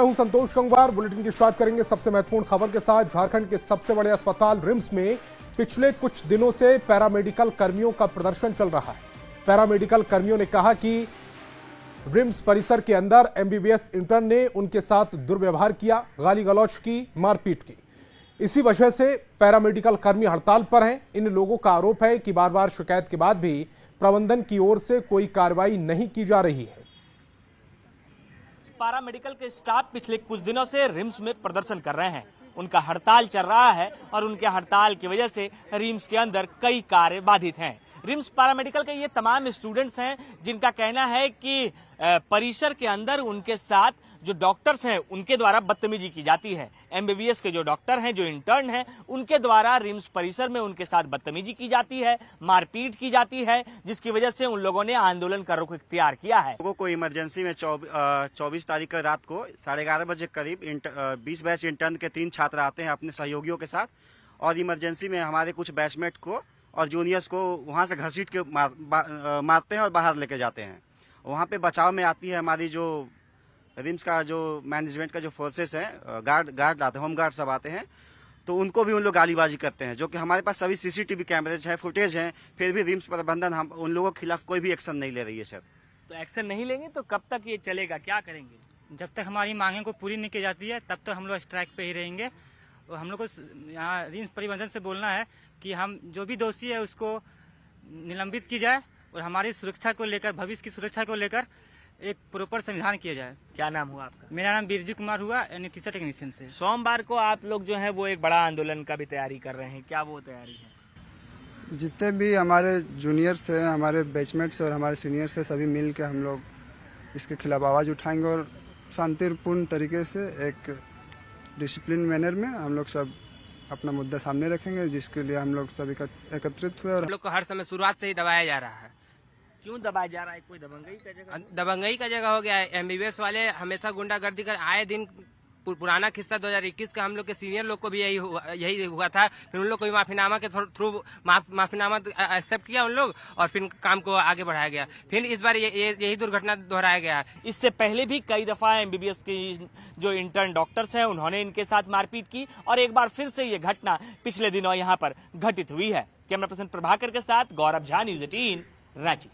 हूं संतोष गंगवार। बुलेटिन की शुरुआत करेंगे सबसे महत्वपूर्ण खबर के साथ। झारखंड के सबसे बड़े अस्पताल रिम्स में पिछले कुछ दिनों से पैरामेडिकल कर्मियों का प्रदर्शन चल रहा है। पैरामेडिकल कर्मियों ने कहा कि रिम्स परिसर के अंदर एमबीबीएस इंटर्न ने उनके साथ दुर्व्यवहार किया, गाली गलौज की, मारपीट की। इसी वजह से पैरामेडिकल कर्मी हड़ताल पर हैं। इन लोगों का आरोप है कि बार बार शिकायत के बाद भी प्रबंधन की ओर से कोई कार्रवाई नहीं की जा रही है। पैरामेडिकल के स्टाफ पिछले कुछ दिनों से रिम्स में प्रदर्शन कर रहे हैं। उनका हड़ताल चल रहा है और उनके हड़ताल की वजह से रिम्स के अंदर कई कार्य बाधित हैं। रिम्स पैरामेडिकल के ये तमाम स्टूडेंट्स हैं जिनका कहना है कि परिसर के अंदर उनके साथ जो डॉक्टर्स हैं उनके द्वारा बदतमीजी की जाती है। एमबीबीएस के जो डॉक्टर हैं, जो इंटर्न हैं, उनके द्वारा रिम्स परिसर में उनके साथ बदतमीजी की जाती है, मारपीट की जाती है, जिसकी वजह से उन लोगों ने आंदोलन का रुख इख्तियार किया है। लोगों को इमरजेंसी में 24 तारीख को रात को 11:30 बजे करीब 20 बैच इंटर्न के 3 छात्र आते हैं अपने सहयोगियों के साथ, और इमरजेंसी में हमारे कुछ बैचमेट को और जूनियर्स को वहां से घसीट के मारते हैं और बाहर लेके जाते हैं। वहां पे बचाव में आती है हमारी जो रिम्स का जो मैनेजमेंट का जो फोर्सेस हैं, गार्ड आते हैं, होम गार्ड सब आते हैं, तो उनको भी उन लोग गालीबाजी करते हैं। जो कि हमारे पास सभी सीसीटीवी कैमरेज है, फुटेज हैं, फिर भी रिम्स प्रबंधन हम उन लोगों के खिलाफ कोई भी एक्शन नहीं ले रही है सर। तो एक्शन नहीं लेंगे तो कब तक ये चलेगा, क्या करेंगे? जब तक हमारी मांगें को पूरी नहीं की जाती है तब तक हम लोग स्ट्राइक पे ही रहेंगे। और हम लोग को यहाँ रिम्स प्रबंधन से बोलना है कि हम जो भी दोषी है उसको निलंबित की जाए और हमारी सुरक्षा को लेकर, भविष्य की सुरक्षा को लेकर एक प्रॉपर संविधान किया जाए। क्या नाम हुआ आपका? मेरा नाम बिरजू कुमार हुआ, एनेस्थीसिया टेक्नीशियन से। सोमवार को आप लोग जो है वो एक बड़ा आंदोलन का भी तैयारी कर रहे हैं, क्या वो तैयारी है? जितने भी हमारे जूनियर्स हैं, हमारे बैचमेट्स और हमारे सीनियर्स हैं, सभी मिल के हम लोग इसके खिलाफ आवाज़ उठाएंगे और शांतिपूर्ण तरीके से एक डिसिप्लिन मैनर में हम लोग सब अपना मुद्दा सामने रखेंगे, जिसके लिए हम लोग सब एकत्रित हुए। और हम लोग को हर समय शुरुआत से ही दबाया जा रहा है। क्यों दबाया जा रहा है? कोई दबंगई का जगह हो गया है। एमबीबीएस वाले हमेशा गुंडागर्दी कर आए दिन। पुराना किस्सा 2021 का हम लोग के सीनियर लोग को भी यही हुआ था। फिर उन लोग को भी माफीनामा के थ्रू माफीनामा एक्सेप्ट किया उन लोग और फिर काम को आगे बढ़ाया गया। फिर इस बार यही दुर्घटना दोहराया गया। इससे पहले भी कई दफा एमबीबीएस के जो इंटर्न डॉक्टर्स हैं उन्होंने इनके साथ मारपीट की और एक बार फिर से ये घटना पिछले दिनों यहाँ पर घटित हुई है। कैमरा पर्सन प्रभाकर के साथ गौरव झा, न्यूज़ 18 रांची।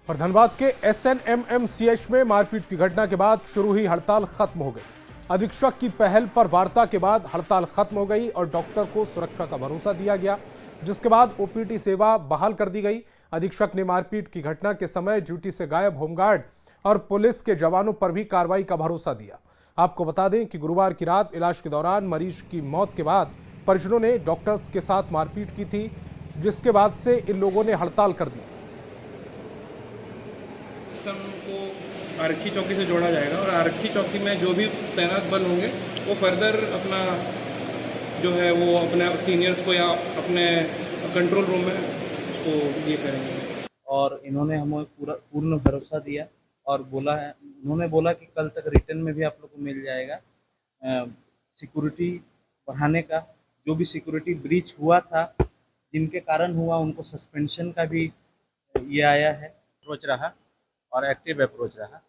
और धनबाद के SNMMCH में मारपीट की घटना के बाद शुरू हुई हड़ताल खत्म हो गई। अधीक्षक की पहल पर वार्ता के बाद हड़ताल खत्म हो गई और डॉक्टर को सुरक्षा का भरोसा दिया गया, जिसके बाद ओपीडी सेवा बहाल कर दी गई। अधीक्षक ने मारपीट की घटना के समय ड्यूटी से गायब होमगार्ड और पुलिस के जवानों पर भी कार्रवाई का भरोसा दिया। आपको बता दें कि गुरुवार की रात इलाज के दौरान मरीज की मौत के बाद परिजनों ने डॉक्टर्स के साथ मारपीट की थी, जिसके बाद से इन लोगों ने हड़ताल कर दी। को आरक्षी चौकी से जोड़ा जाएगा और आरक्षी चौकी में जो भी तैनात बल होंगे वो फर्दर अपना जो है वो अपने सीनियर्स को या अपने कंट्रोल रूम में उसको ये करेंगे। और इन्होंने हमें पूर्ण भरोसा दिया और बोला है, उन्होंने बोला कि कल तक रिटर्न में भी आप लोग को मिल जाएगा सिक्योरिटी बढ़ाने का। जो भी सिक्योरिटी ब्रीच हुआ था, जिनके कारण हुआ, उनको सस्पेंशन का भी ये आया है। अप्रोच रहा और एक्टिव अप्रोच रहा।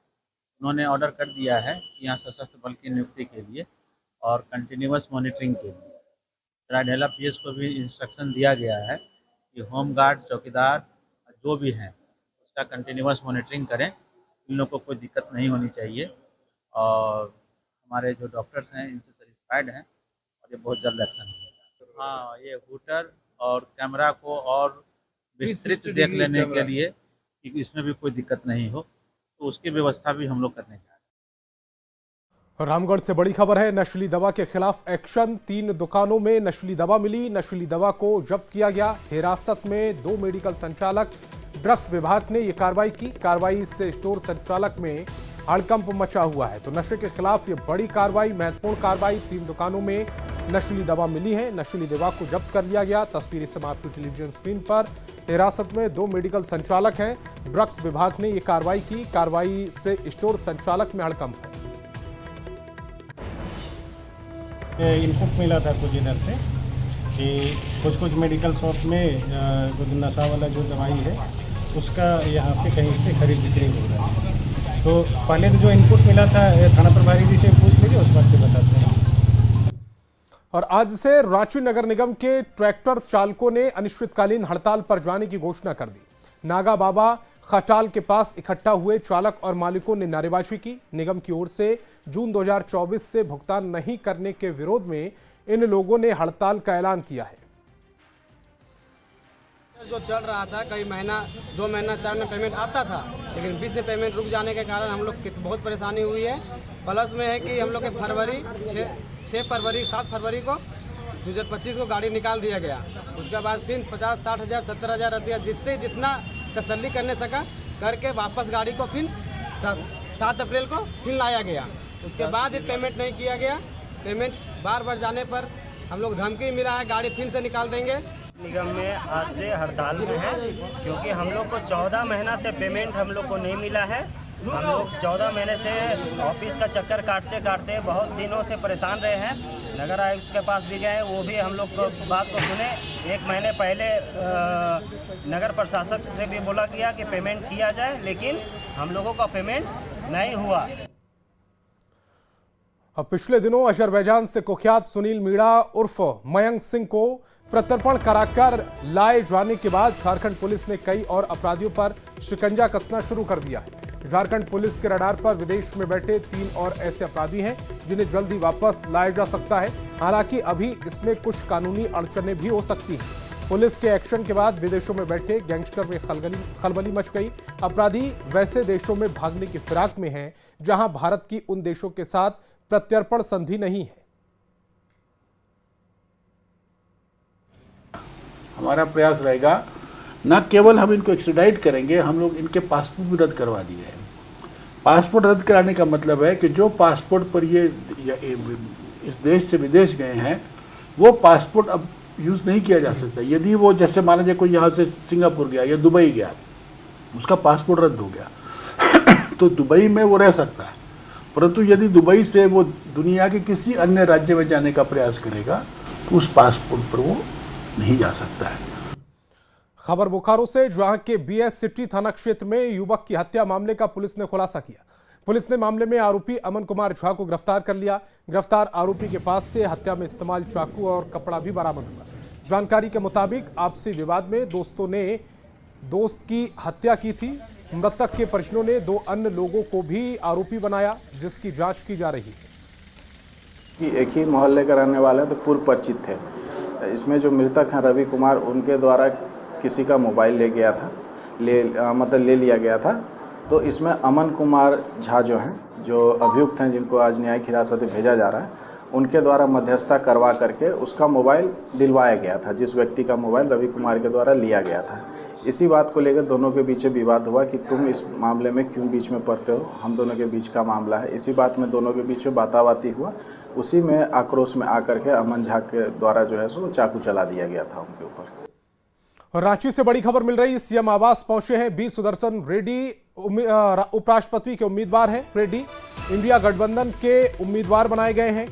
उन्होंने ऑर्डर कर दिया है कि यहाँ सशस्त्र बल की नियुक्ति के लिए और कंटिन्यूअस मॉनिटरिंग के लिए सरायढेला PS को भी इंस्ट्रक्शन दिया गया है कि होम गार्ड, चौकीदार जो भी हैं उसका कंटिन्यूअस मॉनिटरिंग करें। इन लोगों को कोई दिक्कत नहीं होनी चाहिए और हमारे जो डॉक्टर्स हैं इनसे सेटिस्फाइड हैं और ये बहुत जल्द एक्शन होगा। हाँ, ये हूटर और कैमरा को और विस्तृत देख लेने के लिए कि इसमें भी कोई दिक्कत नहीं हो, तो उसकी व्यवस्था भी हम लोग करने जा रहे हैं। रामगढ़ से बड़ी खबर है, नशीली दवा के खिलाफ एक्शन। 3 दुकानों में नशीली दवा मिली, नशीली दवा को जब्त किया गया। हिरासत में 2 मेडिकल संचालक। ड्रग्स विभाग ने यह कार्रवाई की। कार्रवाई से स्टोर संचालक में हड़कंप मचा हुआ है। तो नशे के खिलाफ ये बड़ी कार्रवाई, महत्वपूर्ण कार्रवाई। 3 दुकानों में नशीली दवा मिली है, नशीली दवा को जब्त कर लिया गया। तस्वीर समाप्त टेलीविजन स्क्रीन पर। हिरासत में 2 मेडिकल संचालक हैं। ड्रग्स विभाग ने यह कार्रवाई की। कार्रवाई से स्टोर संचालक में हड़कंप है। इनपुट मिला था कुछ इधर से कि कुछ मेडिकल शॉप में कुछ नशा वाला जो दवाई है उसका यहाँ पे कहीं से खरीद बिक्री हो रहा है। तो पहले तो जो इनपुट मिला था थाना प्रभारी जी से पूछ लीजिए, उस बात पे बताते हैं। और आज से रांची नगर निगम के ट्रैक्टर चालकों ने अनिश्चितकालीन हड़ताल पर जाने की घोषणा कर दी। नागा बाबा खटाल के पास इकट्ठा हुए चालक और मालिकों ने नारेबाजी की। निगम की ओर से जून 2024 से भुगतान नहीं करने के विरोध में इन लोगों ने हड़ताल का ऐलान किया है। जो चल रहा था कई महीना 2 महीना 4 महीना पेमेंट आता था, लेकिन बीच में पेमेंट रुक जाने के कारण हम लोग की बहुत परेशानी हुई है। प्लस में है कि हम लोग के फरवरी 7 फरवरी को 2025 को गाड़ी निकाल दिया गया। उसके बाद फिर 50, 60 हज़ार, 70 हज़ार, 80 हज़ार जिससे जितना तसल्ली करने सका करके वापस गाड़ी को फिर 7 अप्रैल को फिर लाया गया। उसके बाद ही पेमेंट नहीं किया गया। पेमेंट बार बार जाने पर हम लोग धमकी मिला है गाड़ी फिर से निकाल देंगे। निगम में आज से हड़ताल में है क्योंकि हम लोग को 14 महीना से पेमेंट हम लोग को नहीं मिला है। हम लोग 14 महीने से ऑफिस का चक्कर काटते काटते बहुत दिनों से परेशान रहे हैं। नगर आयुक्त के पास भी गए, वो भी हम लोग को बात को सुने। 1 महीने पहले नगर प्रशासक से भी बोला गया कि पेमेंट किया जाए, लेकिन हम लोगों का पेमेंट नहीं हुआ। अब पिछले दिनों अजरबैजान से कुख्यात सुनील मीणा उर्फ मयंक सिंह को प्रत्यर्पण कराकर लाए जाने के बाद झारखंड पुलिस ने कई और अपराधियों पर शिकंजा कसना शुरू कर दिया है। झारखंड पुलिस के रडार पर विदेश में बैठे 3 और ऐसे अपराधी हैं जिन्हें जल्दी वापस लाया जा सकता है। हालांकि अभी इसमें कुछ कानूनी अड़चनें भी हो सकती हैं। पुलिस के एक्शन के बाद विदेशों में बैठे गैंगस्टर में खलबली मच गई। अपराधी वैसे देशों में भागने की फिराक में हैं जहां भारत की उन देशों के साथ प्रत्यर्पण संधि नहीं है। हमारा प्रयास रहेगा न केवल हम इनको एक्सट्राडाइट करेंगे, हम लोग इनके पासपोर्ट भी रद्द करवा दिए हैं। पासपोर्ट रद्द कराने का मतलब है कि जो पासपोर्ट पर ये इस देश से विदेश गए हैं वो पासपोर्ट अब यूज़ नहीं किया जा सकता। यदि वो जैसे मान लीजिए कोई यहाँ से सिंगापुर गया या दुबई गया, उसका पासपोर्ट रद्द हो गया तो दुबई में वो रह सकता है, परंतु यदि दुबई से वो दुनिया के किसी अन्य राज्य में जाने का प्रयास करेगा तो उस पासपोर्ट पर वो नहीं जा सकता है। खबर बोकारो से, जहां के बीएस सिटी थाना क्षेत्र में युवक की हत्या मामले का पुलिस ने खुलासा किया। पुलिस ने मामले में आरोपी अमन कुमार झा को गिरफ्तार कर लिया। गिरफ्तार आरोपी के पास से हत्या में इस्तेमाल चाकू और कपड़ा भी बरामद हुआ। जानकारी के मुताबिक आपसी विवाद में दोस्तों ने दोस्त की हत्या की थी। मृतक के परिजनों ने 2 अन्य लोगों को भी आरोपी बनाया, जिसकी जांच की जा रही है। एक ही मोहल्ले का रहने वाले तो पूर्व परिचित थे। इसमें जो मृतक हैं रवि कुमार, उनके द्वारा किसी का मोबाइल ले लिया गया था। तो इसमें अमन कुमार झा जो हैं, जो अभियुक्त हैं, जिनको आज न्यायिक हिरासत में भेजा जा रहा है, उनके द्वारा मध्यस्थता करवा करके उसका मोबाइल दिलवाया गया था, जिस व्यक्ति का मोबाइल रवि कुमार के द्वारा लिया गया था। इसी बात को लेकर दोनों के बीच विवाद हुआ कि तुम इस मामले में क्यों बीच में पड़ते हो, हम दोनों के बीच का मामला है। इसी बात में दोनों के बीच में बाताबाती हुआ। उसी में आक्रोश में आकर के अमन झा के द्वारा जो है सो चाकू चला दिया गया था उनके ऊपर। और रांची से बड़ी खबर मिल रही, सीएम आवास पहुंचे हैं बी सुदर्शन रेड्डी। उपराष्ट्रपति के उम्मीदवार हैं रेड्डी, इंडिया गठबंधन के उम्मीदवार बनाए गए हैं।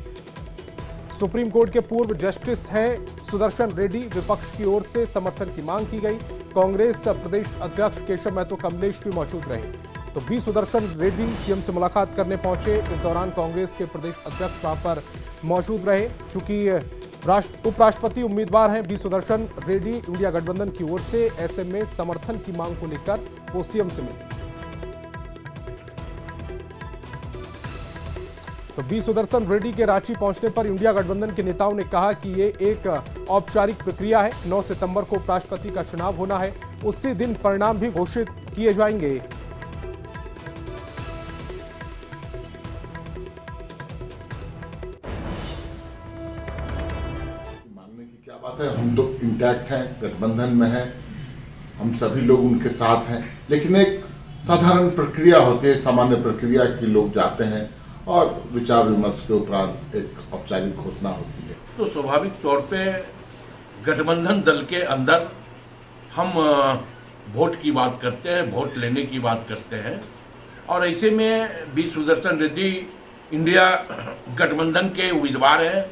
सुप्रीम कोर्ट के पूर्व जस्टिस हैं सुदर्शन रेड्डी। विपक्ष की ओर से समर्थन की मांग की गई। कांग्रेस प्रदेश अध्यक्ष केशव महतो कमलेश भी मौजूद रहे। तो बी सुदर्शन रेड्डी सीएम से मुलाकात करने पहुंचे। इस दौरान कांग्रेस के प्रदेश अध्यक्ष वहां पर मौजूद रहे। चूंकि उपराष्ट्रपति उम्मीदवार हैं बी सुदर्शन रेड्डी इंडिया गठबंधन की ओर से, ऐसे में समर्थन की मांग को लेकर वो सीएम से मिले। तो बी सुदर्शन रेड्डी के रांची पहुंचने पर इंडिया गठबंधन के नेताओं ने कहा कि ये एक औपचारिक प्रक्रिया है। 9 सितंबर को उपराष्ट्रपति का चुनाव होना है, उसी दिन परिणाम भी घोषित किए जाएंगे। मानने की क्या बात है, हम तो इंटैक्ट हैं, गठबंधन में हैं, हम सभी लोग उनके साथ हैं, लेकिन एक साधारण प्रक्रिया होती है, सामान्य प्रक्रिया कि लोग जाते हैं और विचार विमर्श के उपरांत एक औपचारिक घोषणा होती है। तो स्वाभाविक तौर पे गठबंधन दल के अंदर हम वोट की बात करते हैं, वोट लेने की बात करते हैं, और ऐसे में बी सुदर्शन रेड्डी इंडिया गठबंधन के उम्मीदवार हैं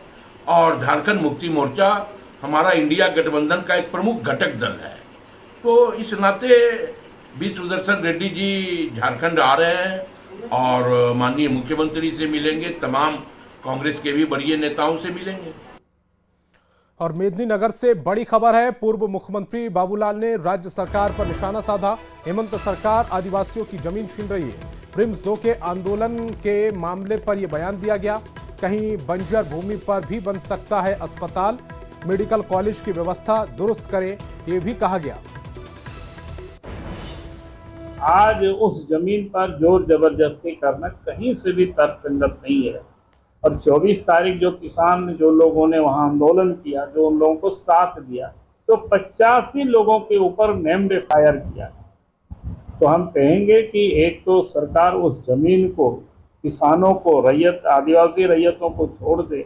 और झारखंड मुक्ति मोर्चा हमारा इंडिया गठबंधन का एक प्रमुख घटक दल है। तो इस नाते बी सुदर्शन रेड्डी जी झारखंड आ रहे हैं और माननीय मुख्यमंत्री से मिलेंगे, तमाम कांग्रेस के भी बड़े नेताओं से मिलेंगे। और मेदिनीनगर से बड़ी खबर है। पूर्व मुख्यमंत्री बाबूलाल ने राज्य सरकार पर निशाना साधा। हेमंत सरकार आदिवासियों की जमीन छीन रही है। रिम्स 2 के आंदोलन के मामले पर यह बयान दिया गया। कहीं बंजर भूमि पर भी बन सकता है अस्पताल। मेडिकल कॉलेज की व्यवस्था दुरुस्त करें, यह भी कहा गया। आज उस जमीन पर जोर जबरदस्ती करना कहीं से भी तर्कसंगत नहीं है। और 24 तारीख जो किसान जो लोगों ने वहां आंदोलन किया, जो उन लोगों को साथ दिया, तो 85 लोगों के ऊपर नेम्ड एफआईआर किया। तो हम कहेंगे कि एक तो सरकार उस जमीन को किसानों को, रैयत आदिवासी रैयतों को छोड़ दे,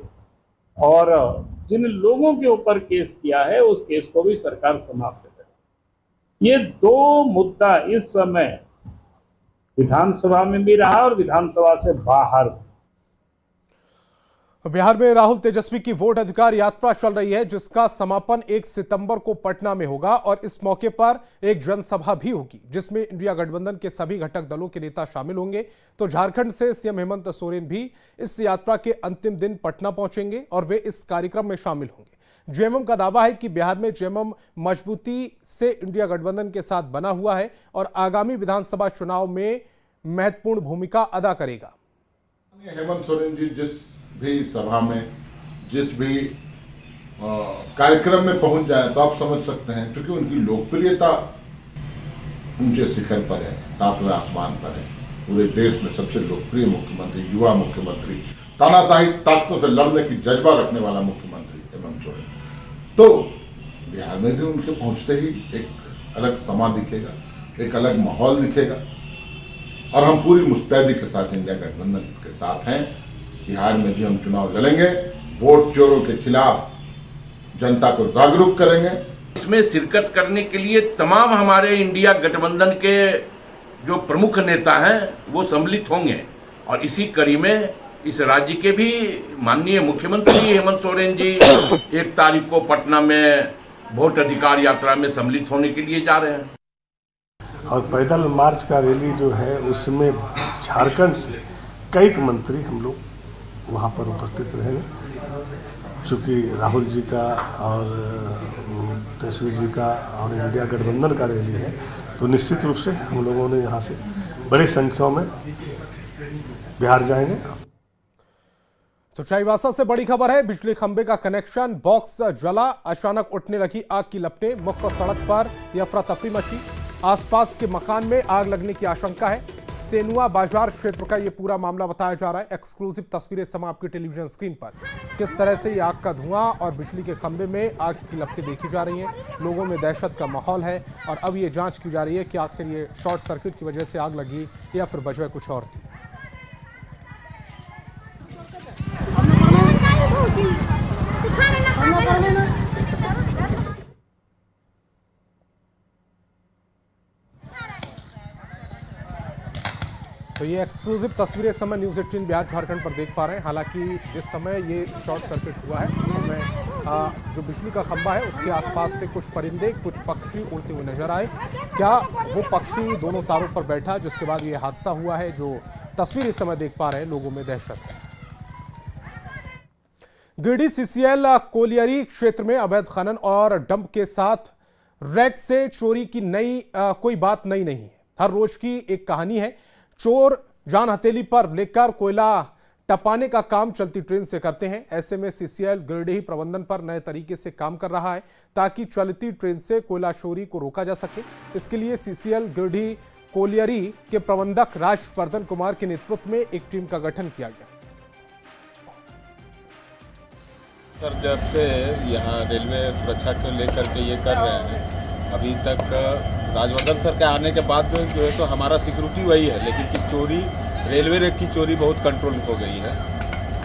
और जिन लोगों के ऊपर केस किया है उस केस को भी सरकार समाप्त करे। ये 2 मुद्दा इस समय विधानसभा में भी रहा और विधानसभा से बाहर। बिहार में राहुल तेजस्वी की वोट अधिकार यात्रा चल रही है, जिसका समापन 1 सितंबर को पटना में होगा और इस मौके पर एक जनसभा भी होगी, जिसमें इंडिया गठबंधन के सभी घटक दलों के नेता शामिल होंगे। तो झारखंड से सीएम हेमंत सोरेन भी इस यात्रा के अंतिम दिन पटना पहुंचेंगे और वे इस कार्यक्रम में शामिल होंगे। जेएमएम का दावा है कि बिहार में जेएमएम मजबूती से इंडिया गठबंधन के साथ बना हुआ है और आगामी विधानसभा चुनाव में महत्वपूर्ण भूमिका अदा करेगा। हेमंत सोरेन जी जिस भी सभा में, जिस भी कार्यक्रम में पहुंच जाए तो आप समझ सकते हैं, क्योंकि उनकी लोकप्रियता ऊंचे शिखर पर है, 7वें आसमान पर है। पूरे देश में सबसे लोकप्रिय मुख्यमंत्री, युवा मुख्यमंत्री, तानाशाही ताकतों से लड़ने की जज्बा रखने वाला मुख्यमंत्री हेमंत सोरेन। तो बिहार में भी उनके पहुंचते ही एक अलग समा दिखेगा, एक अलग माहौल दिखेगा और हम पूरी मुस्तैदी के साथ इंडिया गठबंधन के साथ हैं। बिहार में भी हम चुनाव लड़ेंगे, वोट चोरों के खिलाफ जनता को जागरूक करेंगे। इसमें शिरकत करने के लिए तमाम हमारे इंडिया गठबंधन के जो प्रमुख नेता हैं वो सम्मिलित होंगे और इसी कड़ी में इस राज्य के भी माननीय मुख्यमंत्री हेमंत सोरेन जी 1 तारीख को पटना में वोट अधिकार यात्रा में सम्मिलित होने के लिए जा रहे हैं। और पैदल मार्च का रैली जो है उसमें झारखंड से कई मंत्री हम लोग वहाँ पर उपस्थित रहेंगे। चूँकि राहुल जी का और तेजस्वी जी का और इंडिया गठबंधन का रैली है, तो निश्चित रूप से हम लोगों ने यहाँ से बड़ी संख्या में बिहार जाएंगे। तो चाईबासा से बड़ी खबर है। बिजली खंभे का कनेक्शन बॉक्स जला, अचानक उठने लगी आग की लपटें। मुख्य सड़क पर अफरा तफरी मची। आसपास के मकान में आग लगने की आशंका है। सेनुआ बाजार क्षेत्र का ये पूरा मामला बताया जा रहा है। एक्सक्लूसिव तस्वीरें समय आपकी टेलीविजन स्क्रीन पर। किस तरह से ये आग का धुआं और बिजली के खंभे में आग की लपटें देखी जा रही हैं। लोगों में दहशत का माहौल है और अब ये जांच की जा रही है कि आखिर ये शॉर्ट सर्किट की वजह से आग लगी या फिर वजह कुछ और थी। तो ये एक्सक्लूसिव तस्वीरें समय न्यूज़ 18 बिहार झारखंड पर देख पा रहे हैं। हालांकि जिस समय ये शॉर्ट सर्किट हुआ है उस समय जो बिजली का खंभा है उसके आसपास से कुछ परिंदे, कुछ पक्षी उड़ते हुए नजर आए। क्या वो पक्षी दोनों तारों पर बैठा जिसके बाद ये हादसा हुआ है? जो तस्वीर इस समय देख पा रहे हैं, लोगों में दहशत है। गिरिडीह सीसीएल कोलियरी क्षेत्र में अवैध खनन और डंप के साथ रैक से चोरी की कोई बात नई नहीं है। हर रोज की एक कहानी है। चोर जान हथेली पर लेकर कोयला टपाने का काम चलती ट्रेन से करते हैं। ऐसे में सीसीएल गिरिडीह प्रबंधन पर नए तरीके से काम कर रहा है ताकि चलती ट्रेन से कोयला चोरी को रोका जा सके। इसके लिए सीसीएल गिरिडीह कोलियरी के प्रबंधक राजवर्धन कुमार के नेतृत्व में एक टीम का गठन किया गया। सर, जब से यहाँ रेलवे सुरक्षा को लेकर के ये कर रहे हैं, अभी तक राजवर्धन सर के आने के बाद जो है तो हमारा सिक्योरिटी वही है, लेकिन कि चोरी, रेलवे रेक की चोरी बहुत कंट्रोल हो गई है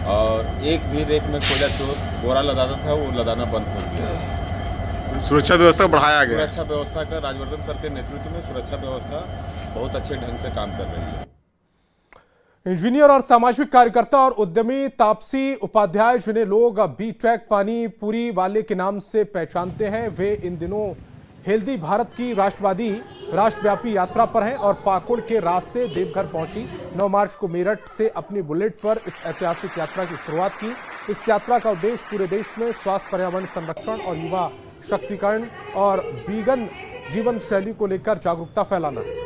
और एक भी रेक में कोयला चोर बोरा लदाता था वो लदाना बंद हो गया। सुरक्षा व्यवस्था बढ़ाया गया। सुरक्षा व्यवस्था का राजवर्धन सर के नेतृत्व में सुरक्षा व्यवस्था बहुत अच्छे ढंग से काम कर रही है। इंजीनियर और सामाजिक कार्यकर्ता और उद्यमी तापसी उपाध्याय, जिन्हें लोग बी ट्रैक पानी पूरी वाले के नाम से पहचानते हैं, वे इन दिनों हेल्दी भारत की राष्ट्रव्यापी यात्रा पर हैं और पाकुड़ के रास्ते देवघर पहुंची। 9 मार्च को मेरठ से अपनी बुलेट पर इस ऐतिहासिक यात्रा की शुरुआत की। इस यात्रा का उद्देश्य पूरे देश में स्वास्थ्य, पर्यावरण संरक्षण और युवा शक्तिकरण और वीगन जीवन शैली को लेकर जागरूकता फैलाना है।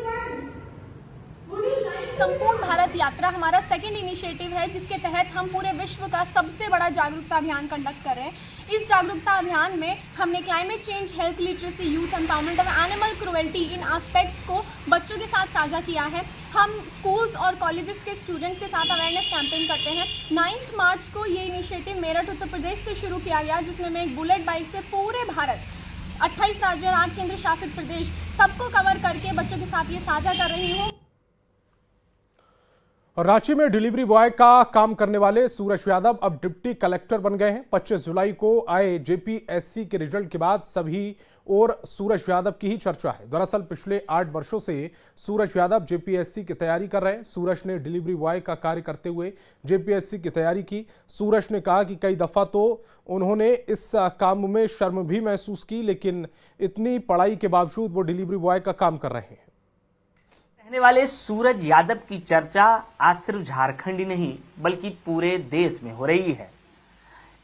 संपूर्ण भारत यात्रा हमारा सेकंड इनिशिएटिव है, जिसके तहत हम पूरे विश्व का सबसे बड़ा जागरूकता अभियान कंडक्ट कर रहे हैं। इस जागरूकता अभियान में हमने climate change, health literacy, youth empowerment और एनिमल क्रुएल्टी इन एस्पेक्ट्स को बच्चों के साथ साझा किया है। हम स्कूल्स और कॉलेजेस के स्टूडेंट्स के साथ अवेयरनेस कैंपेन करते हैं। 9 मार्च को ये इनिशिएटिव मेरठ उत्तर प्रदेश से शुरू किया गया, जिसमें मैं एक बुलेट बाइक से पूरे भारत 28 राज्य और 8 केंद्र शासित प्रदेश सबको कवर करके बच्चों के साथ ये साझा कर रही हूँ। और रांची में डिलीवरी बॉय का काम करने वाले सूरज यादव अब डिप्टी कलेक्टर बन गए हैं। 25 जुलाई को आए जेपीएससी के रिजल्ट के बाद सभी और सूरज यादव की ही चर्चा है। दरअसल पिछले 8 वर्षों से सूरज यादव जेपीएससी की तैयारी कर रहे हैं। सूरज ने डिलीवरी बॉय का कार्य करते हुए जेपीएससी की तैयारी की। सूरज ने कहा कि कई दफा तो उन्होंने इस काम में शर्म भी महसूस की, लेकिन इतनी पढ़ाई के बावजूद वो डिलीवरी बॉय का काम कर रहे हैं। रहने वाले सूरज यादव की चर्चा आज सिर्फ झारखंड ही नहीं बल्कि पूरे देश में हो रही है।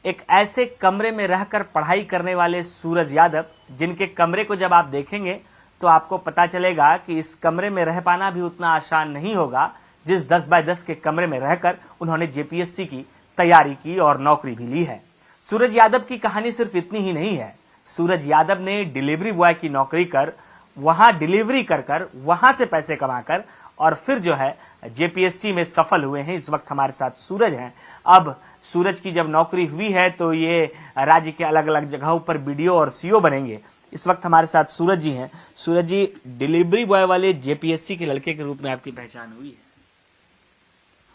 एक ऐसे कमरे में रहकर पढ़ाई करने वाले सूरज यादव, जिनके कमरे को जब आप देखेंगे तो आपको पता चलेगा कि इस कमरे में रह पाना भी उतना आसान नहीं होगा जिस 10 बाय 10 के कमरे में रहकर उन्होंने जेपीएससी की तैयारी की और नौकरी भी ली है। सूरज यादव की कहानी सिर्फ इतनी ही नहीं है। सूरज यादव ने डिलीवरी बॉय की नौकरी कर वहां डिलीवरी कर वहां से पैसे कमाकर और फिर जो है जेपीएससी में सफल हुए हैं। इस वक्त हमारे साथ सूरज हैं। अब सूरज की जब नौकरी हुई है तो ये राज्य के अलग अलग जगहों पर बीडीओ और सीओ बनेंगे। इस वक्त हमारे साथ सूरज जी हैं। सूरज जी, डिलीवरी बॉय वाले जेपीएससी के लड़के के रूप में आपकी पहचान हुई है?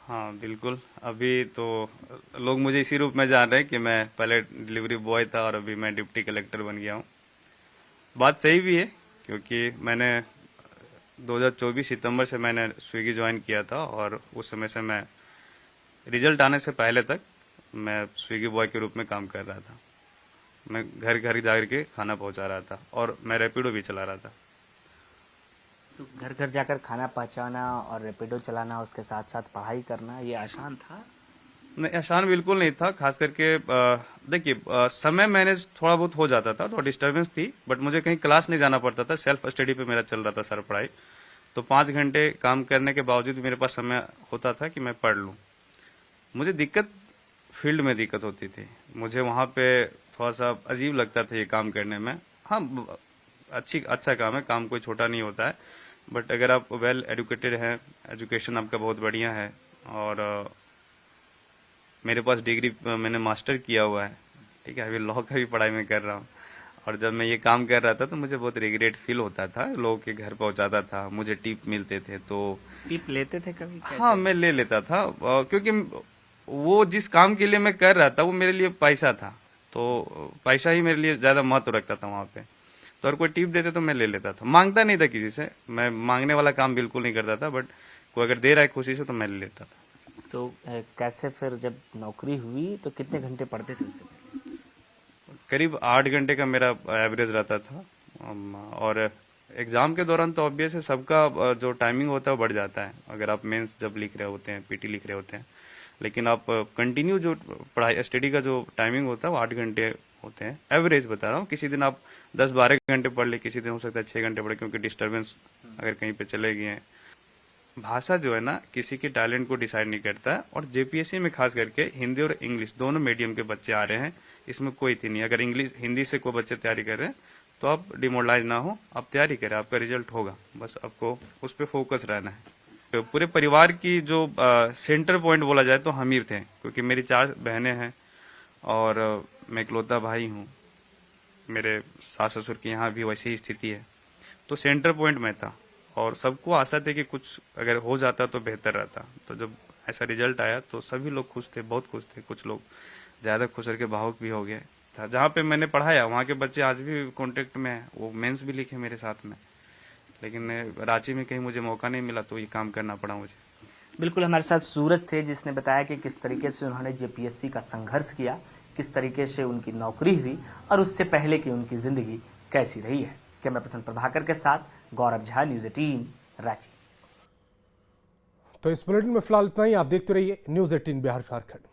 हाँ बिल्कुल, अभी तो लोग मुझे इसी रूप में जान रहे हैं कि मैं पहले डिलीवरी बॉय था और अभी मैं डिप्टी कलेक्टर बन गया हूँ। बात सही भी है क्योंकि मैंने 2024 सितंबर से मैंने स्विगी ज्वाइन किया था और उस समय से मैं रिजल्ट आने से पहले तक मैं स्विगी बॉय के रूप में काम कर रहा था। मैं घर घर जाकर के खाना पहुंचा रहा था और मैं रैपिडो भी चला रहा था। तो घर घर जाकर खाना पहुंचाना और रैपिडो चलाना, उसके साथ साथ पढ़ाई करना, ये आसान था? नहीं, आसान बिल्कुल नहीं था। खास करके देखिए, समय मैनेज थोड़ा बहुत हो जाता था, तो डिस्टर्बेंस थी, बट मुझे कहीं क्लास नहीं जाना पड़ता था। सेल्फ स्टडी पे मेरा चल रहा था सारा पढ़ाई। तो 5 घंटे काम करने के बावजूद मेरे पास समय होता था कि मैं पढ़ लूँ। मुझे फील्ड में दिक्कत होती थी। मुझे वहाँ पे थोड़ा सा अजीब लगता था ये काम करने में। हाँ, अच्छा काम है, काम कोई छोटा नहीं होता है, बट अगर आप वेल एजुकेटेड हैं, एजुकेशन आपका बहुत बढ़िया है और मेरे पास डिग्री, मैंने मास्टर किया हुआ है, ठीक है, अभी लॉ का भी पढ़ाई में कर रहा हूँ। और जब मैं ये काम कर रहा था तो मुझे बहुत रिग्रेट फील होता था। लोगों के घर पहुंचाता था, मुझे टिप मिलते थे। तो टिप लेते थे कभी? हाँ, मैं ले लेता था क्योंकि वो जिस काम के लिए मैं कर रहा था वो मेरे लिए पैसा था, तो पैसा ही मेरे लिए ज्यादा महत्व रखता था वहाँ पे। तो अगर कोई टिप देते तो मैं ले लेता था। मांगता नहीं था किसी से, मैं मांगने वाला काम बिल्कुल नहीं करता था, बट कोई अगर दे रहा है खुशी से तो मैं ले लेता था। तो कैसे फिर जब नौकरी हुई तो कितने घंटे पढ़ते थे उससे? करीब 8 घंटे का मेरा एवरेज रहता था। और एग्जाम के दौरान तो ऑब्वियस है सबका जो टाइमिंग होता है वो बढ़ जाता है, अगर आप मेंस जब लिख रहे होते हैं, पीटी लिख रहे होते हैं। लेकिन आप कंटिन्यू जो पढ़ाई स्टडी का जो टाइमिंग होता है वो 8 घंटे होते हैं। एवरेज बता रहा हूँ। किसी दिन आप 10-12 घंटे पढ़ ले, किसी दिन हो सकता है 6 घंटे पढ़े, क्योंकि डिस्टर्बेंस अगर कहीं पे चले गए हैं। भाषा जो है ना किसी के टैलेंट को डिसाइड नहीं करता है। और जेपीएससी में खास करके हिंदी और इंग्लिश दोनों मीडियम के बच्चे आ रहे हैं, इसमें कोई थी नहीं। अगर हिंदी से कोई बच्चे तैयारी कर रहे हैं तो आप डिमोरलाइज ना हो, आप तैयारी करें, आपका रिजल्ट होगा। बस आपको उस पर फोकस रहना है। तो पूरे परिवार की जो सेंटर पॉइंट बोला जाए तो हम ही थे, क्योंकि मेरी 4 बहनें हैं और मैं इकलौता भाई हूँ। मेरे सास ससुर की यहाँ भी वैसी ही स्थिति है, तो सेंटर पॉइंट में था और सबको आशा थी कि कुछ अगर हो जाता तो बेहतर रहता। तो जब ऐसा रिजल्ट आया तो सभी लोग खुश थे, बहुत खुश थे। कुछ लोग ज्यादा खुश करके भावुक भी हो गए था। जहाँ पे मैंने पढ़ाया वहाँ के बच्चे आज भी कांटेक्ट में हैं, वो मेंस भी लिखे मेरे साथ में। लेकिन रांची में कहीं मुझे मौका नहीं मिला तो ये काम करना पड़ा मुझे। बिल्कुल, हमारे साथ सूरज थे जिसने बताया कि किस तरीके से उन्होंने जेपीएससी का संघर्ष किया, किस तरीके से उनकी नौकरी हुई और उससे पहले की उनकी जिंदगी कैसी रही है। कैमरा पर्सन प्रभाकर के साथ गौरव झा, न्यूज़ 18 रांची। तो इस बुलेटिन में फिलहाल इतना ही। आप देखते रहिए न्यूज़ 18 बिहार झारखंड।